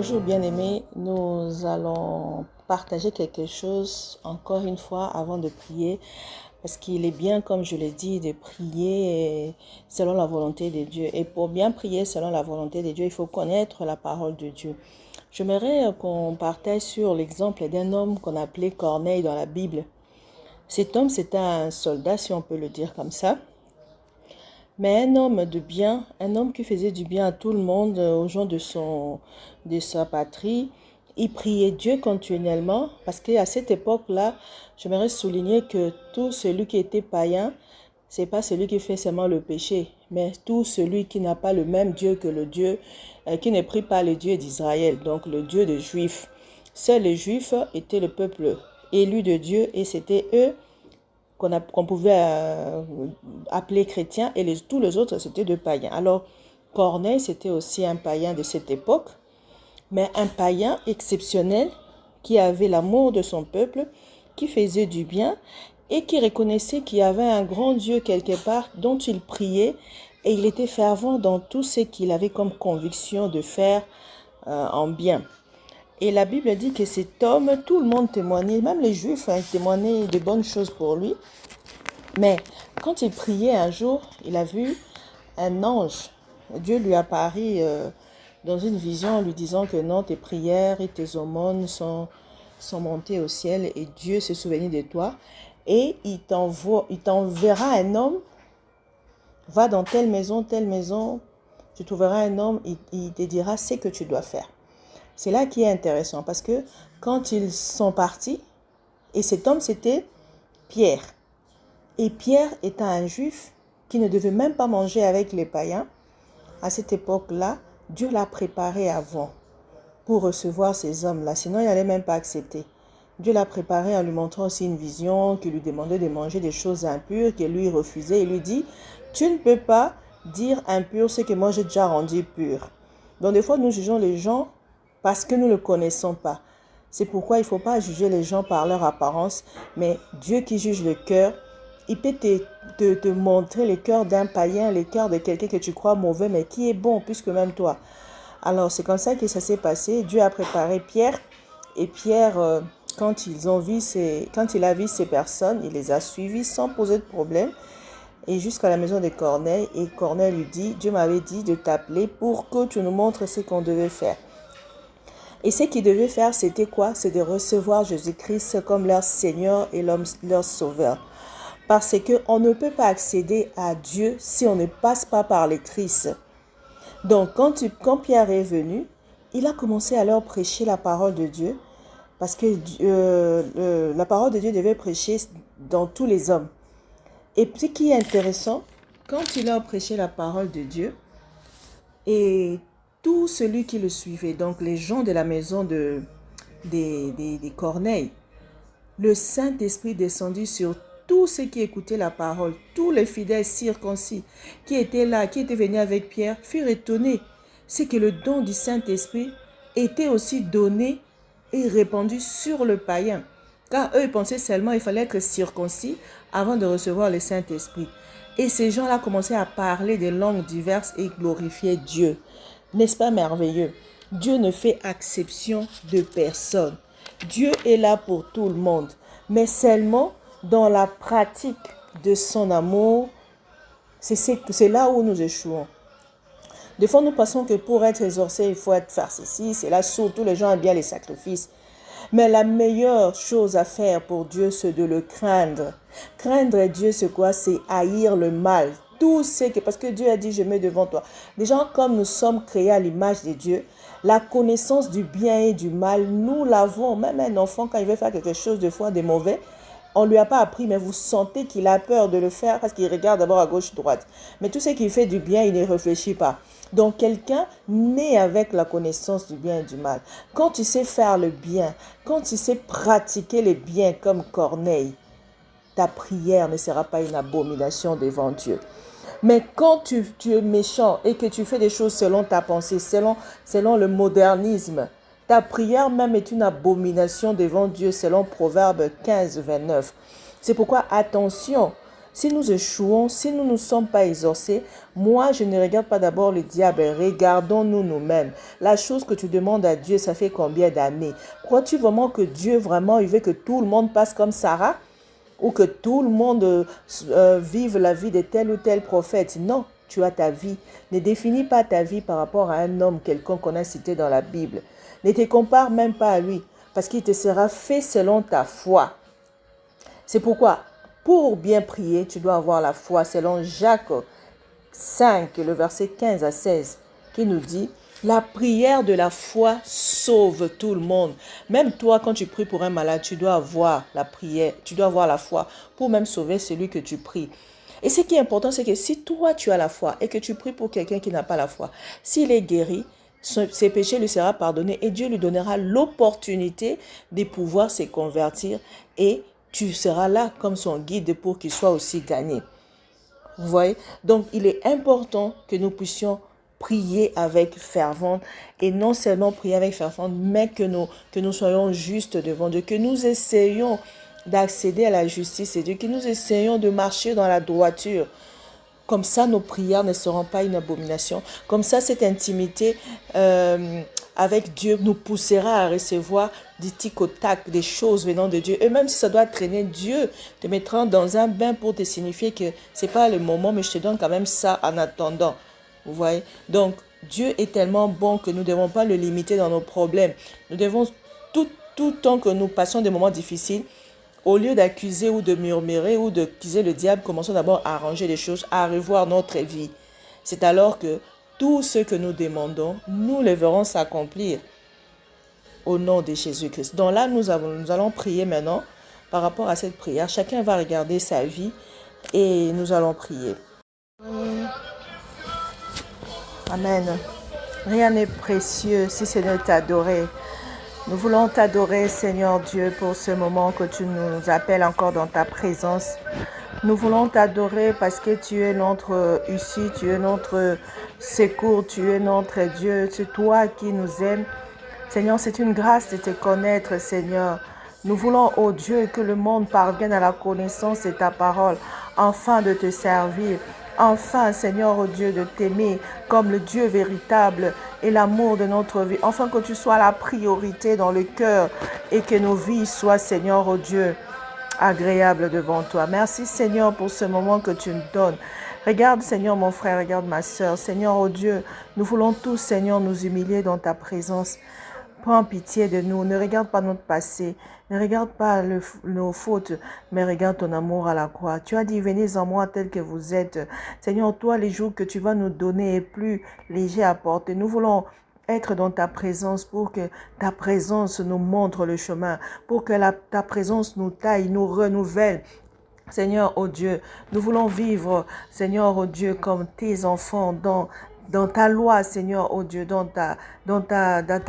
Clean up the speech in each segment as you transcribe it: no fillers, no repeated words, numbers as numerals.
Bonjour bien-aimés, nous allons partager quelque chose encore une fois avant de prier parce qu'il est bien, comme je l'ai dit, de prier selon la volonté de Dieu. Et pour bien prier selon la volonté de Dieu, il faut connaître la parole de Dieu. J'aimerais qu'on partage sur l'exemple d'un homme qu'on appelait Corneille dans la Bible. Cet homme, c'était un soldat, si on peut le dire comme ça. Mais un homme de bien, un homme qui faisait du bien à tout le monde, aux gens de sa patrie, il priait Dieu continuellement parce qu'à cette époque-là, j'aimerais souligner que tout celui qui était païen, c'est pas celui qui fait seulement le péché, mais tout celui qui n'a pas le même Dieu que le Dieu, qui ne prie pas le Dieu d'Israël, donc le Dieu des Juifs. Seuls les Juifs étaient le peuple élu de Dieu et c'était eux qu'on pouvait appeler chrétiens et tous les autres c'était des païens. Alors Corneille c'était aussi un païen de cette époque, mais un païen exceptionnel qui avait l'amour de son peuple, qui faisait du bien et qui reconnaissait qu'il y avait un grand Dieu quelque part dont il priait et il était fervent dans tout ce qu'il avait comme conviction de faire en bien. Et la Bible dit que cet homme, tout le monde témoignait, même les Juifs témoignaient de bonnes choses pour lui. Mais quand il priait un jour, il a vu un ange. Dieu lui apparut dans une vision en lui disant que non, tes prières et tes aumônes sont montées au ciel et Dieu se souvenait de toi. Et il t'enverra un homme, va dans telle maison, tu trouveras un homme, il te dira ce que tu dois faire. C'est là qui est intéressant parce que quand ils sont partis, et cet homme c'était Pierre. Et Pierre étant un juif qui ne devait même pas manger avec les païens, à cette époque-là, Dieu l'a préparé avant pour recevoir ces hommes-là. Sinon, il n'allait même pas accepter. Dieu l'a préparé en lui montrant aussi une vision qui lui demandait de manger des choses impures, que lui refusait. Il lui dit, tu ne peux pas dire impur ce que moi j'ai déjà rendu pur. Donc des fois, nous jugeons les gens parce que nous ne le connaissons pas. C'est pourquoi il ne faut pas juger les gens par leur apparence, mais Dieu qui juge le cœur, il peut te montrer le cœur d'un païen, le cœur de quelqu'un que tu crois mauvais, mais qui est bon, plus que même toi. Alors, c'est comme ça que ça s'est passé. Dieu a préparé Pierre. Et Pierre, quand il a vu ces personnes, il les a suivis sans poser de problème. Et jusqu'à la maison de Corneille. Et Corneille lui dit, Dieu m'avait dit de t'appeler pour que tu nous montres ce qu'on devait faire. Et ce qu'ils devaient faire, c'était quoi? C'est de recevoir Jésus-Christ comme leur Seigneur et leur Sauveur. Parce qu'on ne peut pas accéder à Dieu si on ne passe pas par le Christ. Donc, quand Pierre est venu, il a commencé à leur prêcher la parole de Dieu. Parce que la parole de Dieu devait prêcher dans tous les hommes. Et ce qui est intéressant, quand il leur prêchait la parole de Dieu, et tout celui qui le suivait, donc les gens de la maison des Corneilles, le Saint-Esprit descendit sur tous ceux qui écoutaient la parole, tous les fidèles circoncis qui étaient là, qui étaient venus avec Pierre, furent étonnés. C'est que le don du Saint-Esprit était aussi donné et répandu sur le païen. Car eux, ils pensaient seulement qu'il fallait être circoncis avant de recevoir le Saint-Esprit. Et ces gens-là commençaient à parler des langues diverses et glorifier Dieu. N'est-ce pas merveilleux? Dieu ne fait exception de personne. Dieu est là pour tout le monde, mais seulement dans la pratique de son amour, c'est là où nous échouons. Des fois, nous pensons que pour être exorcé, il faut faire ceci, c'est là, surtout les gens aiment bien les sacrifices. Mais la meilleure chose à faire pour Dieu, c'est de le craindre. Craindre Dieu, c'est quoi? C'est haïr le mal. Tout ce que, parce que Dieu a dit, je mets devant toi. Des gens, comme nous sommes créés à l'image de Dieu, la connaissance du bien et du mal, nous l'avons. Même un enfant, quand il veut faire quelque chose de fois de mauvais, on ne lui a pas appris, mais vous sentez qu'il a peur de le faire parce qu'il regarde d'abord à gauche, droite. Mais tout ce qui fait du bien, il ne réfléchit pas. Donc, quelqu'un naît avec la connaissance du bien et du mal. Quand tu sais faire le bien, quand tu sais pratiquer le bien comme Corneille, ta prière ne sera pas une abomination devant Dieu. Mais quand tu es méchant et que tu fais des choses selon ta pensée, selon le modernisme, ta prière même est une abomination devant Dieu selon Proverbe 15, 29. C'est pourquoi attention, Si nous échouons, si nous ne sommes pas exaucés, moi, je ne regarde pas d'abord le diable, regardons-nous nous-mêmes. La chose que tu demandes à Dieu, ça fait combien d'années? Crois-tu vraiment que Dieu, vraiment, il veut que tout le monde passe comme Sarah? Ou que tout le monde vive la vie de tel ou tel prophète? Non, tu as ta vie. Ne définis pas ta vie par rapport à un homme quelconque qu'on a cité dans la Bible. Ne te compare même pas à lui, parce qu'il te sera fait selon ta foi. C'est pourquoi, pour bien prier, tu dois avoir la foi, selon Jacques 5, le verset 15 à 16, qui nous dit: la prière de la foi sauve tout le monde. Même toi, quand tu pries pour un malade, tu dois avoir la prière, tu dois avoir la foi pour même sauver celui que tu pries. Et ce qui est important, c'est que si toi, tu as la foi et que tu pries pour quelqu'un qui n'a pas la foi, s'il est guéri, ses péchés lui seront pardonnés et Dieu lui donnera l'opportunité de pouvoir se convertir et tu seras là comme son guide pour qu'il soit aussi gagné. Vous voyez? Donc, il est important que nous puissions prier avec fervent et non seulement prier avec fervent, mais que nous soyons justes devant Dieu, que nous essayions d'accéder à la justice et Dieu, que nous essayions de marcher dans la droiture. Comme ça, nos prières ne seront pas une abomination. Comme ça, cette intimité avec Dieu nous poussera à recevoir du tic au tac, des choses venant de Dieu. Et même si ça doit traîner, Dieu te mettra dans un bain pour te signifier que ce n'est pas le moment, mais je te donne quand même ça en attendant. Vous voyez? Donc, Dieu est tellement bon que nous ne devons pas le limiter dans nos problèmes. Nous devons, tout temps que nous passons des moments difficiles, au lieu d'accuser ou de murmurer ou d'accuser le diable, commençons d'abord à arranger les choses, à revoir notre vie. C'est alors que tout ce que nous demandons, nous le verrons s'accomplir au nom de Jésus-Christ. Donc là, nous allons prier maintenant par rapport à cette prière. Chacun va regarder sa vie et nous allons prier. Amen. Rien n'est précieux si ce n'est t'adorer. Nous voulons t'adorer, Seigneur Dieu, pour ce moment que tu nous appelles encore dans ta présence. Nous voulons t'adorer parce que tu es notre issue, tu es notre secours, tu es notre Dieu. C'est toi qui nous aimes. Seigneur, c'est une grâce de te connaître, Seigneur. Nous voulons, ô Dieu, que le monde parvienne à la connaissance de ta parole, afin de te servir. Enfin, Seigneur, oh Dieu, de t'aimer comme le Dieu véritable et l'amour de notre vie. Enfin, que tu sois la priorité dans le cœur et que nos vies soient, Seigneur, oh Dieu, agréables devant toi. Merci, Seigneur, pour ce moment que tu nous donnes. Regarde, Seigneur, mon frère, regarde ma soeur. Seigneur, oh Dieu, nous voulons tous, Seigneur, nous humilier dans ta présence. Prends pitié de nous. Ne regarde pas notre passé. Ne regarde pas nos fautes, mais regarde ton amour à la croix. Tu as dit, venez en moi tel que vous êtes. Seigneur, toi, les jours que tu vas nous donner est plus léger à porter. Nous voulons être dans ta présence pour que ta présence nous montre le chemin, pour que ta présence nous taille, nous renouvelle. Seigneur, oh Dieu, nous voulons vivre, Seigneur, oh Dieu, comme tes enfants dans ta loi, Seigneur, oh Dieu, dans ta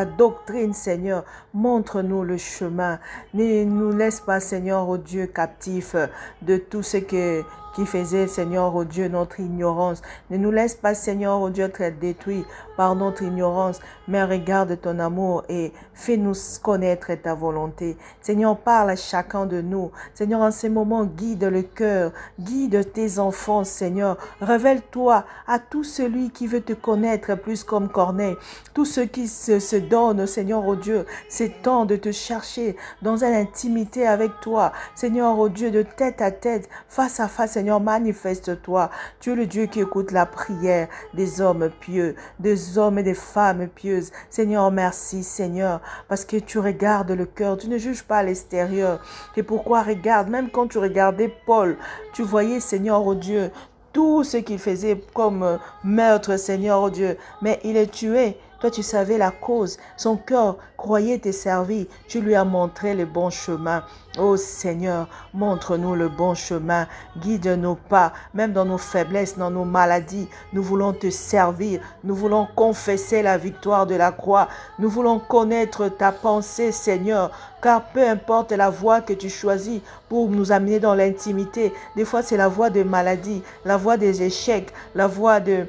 doctrine, Seigneur. Montre-nous le chemin. Ne nous laisse pas, Seigneur, oh Dieu, captifs de tout ce qui faisait, Seigneur, oh Dieu, notre ignorance. Ne nous laisse pas, Seigneur, oh Dieu, être détruits par notre ignorance, mais regarde ton amour et fais-nous connaître ta volonté. Seigneur, parle à chacun de nous. Seigneur, en ces moments, guide le cœur, guide tes enfants, Seigneur. Révèle-toi à tout celui qui veut te connaître plus comme Corneille. Tous ceux qui se donnent, Seigneur, oh Dieu, c'est temps de te chercher dans une intimité avec toi. Seigneur, oh Dieu, de tête à tête, face à face, Seigneur, manifeste-toi. Tu es le Dieu qui écoute la prière des hommes pieux, des hommes et des femmes pieuses. Seigneur, merci, Seigneur, parce que tu regardes le cœur. Tu ne juges pas à l'extérieur. Et pourquoi regarde, même quand tu regardais Paul, tu voyais, Seigneur, oh Dieu, tout ce qu'il faisait comme meurtre, Seigneur, oh Dieu, mais il est tué. Toi, tu savais la cause. Son cœur croyait te servir. Tu lui as montré le bon chemin. Oh Seigneur, montre-nous le bon chemin. Guide nos pas, même dans nos faiblesses, dans nos maladies. Nous voulons te servir. Nous voulons confesser la victoire de la croix. Nous voulons connaître ta pensée, Seigneur. Car peu importe la voie que tu choisis pour nous amener dans l'intimité. Des fois, c'est la voie de maladie, la voie des échecs, la voie de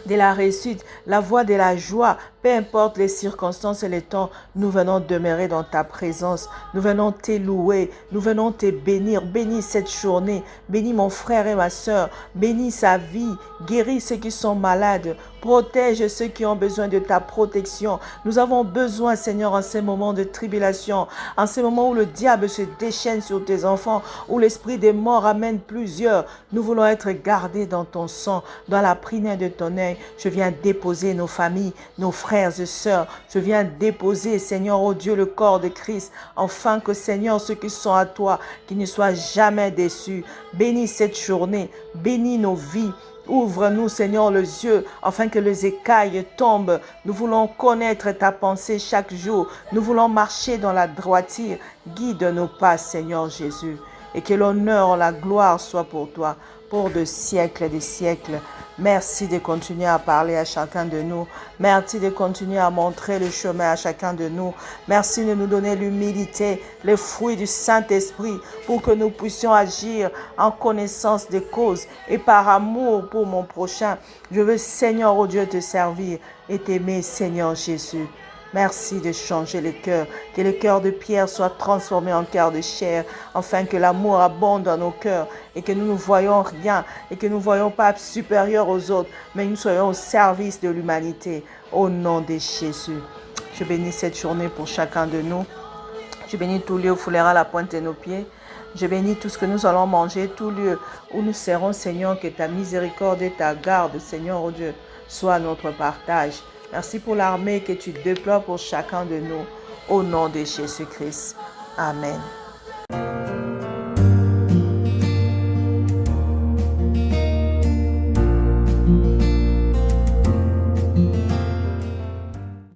la réussite, la voie de la joie. Peu importe les circonstances et les temps, nous venons demeurer dans ta présence. Nous venons te louer, nous venons te bénir. Bénis cette journée, bénis mon frère et ma soeur, bénis sa vie, guéris ceux qui sont malades, protège ceux qui ont besoin de ta protection. Nous avons besoin, Seigneur, en ces moments de tribulation, en ces moments où le diable se déchaîne sur tes enfants, où l'esprit des morts amène plusieurs. Nous voulons être gardés dans ton sang, dans la prière de ton œil. Je viens déposer nos familles, nos frères et sœurs. Je viens déposer, Seigneur, oh Dieu, le corps de Christ, afin que, Seigneur, ceux qui sont à toi, qu'ils ne soient jamais déçus. Bénis cette journée, bénis nos vies. Ouvre-nous, Seigneur, les yeux, afin que les écailles tombent. Nous voulons connaître ta pensée chaque jour. Nous voulons marcher dans la droiture. Guide nos pas, Seigneur Jésus. Et que l'honneur, la gloire soit pour toi, pour de siècles et des siècles. Merci de continuer à parler à chacun de nous. Merci de continuer à montrer le chemin à chacun de nous. Merci de nous donner l'humilité, les fruits du Saint-Esprit pour que nous puissions agir en connaissance des causes et par amour pour mon prochain. Je veux, Seigneur, oh Dieu, te servir et t'aimer, Seigneur Jésus. Merci de changer les cœurs, que les cœurs de pierre soient transformés en cœurs de chair, afin que l'amour abonde dans nos cœurs et que nous ne voyons rien et que nous ne voyons pas supérieurs aux autres, mais nous soyons au service de l'humanité. Au nom de Jésus, je bénis cette journée pour chacun de nous. Je bénis tout lieu où foulera la pointe de nos pieds. Je bénis tout ce que nous allons manger, tout lieu où nous serons, Seigneur, que ta miséricorde et ta garde, Seigneur, oh Dieu, soit notre partage. Merci pour l'armée que tu déploies pour chacun de nous. Au nom de Jésus-Christ. Amen.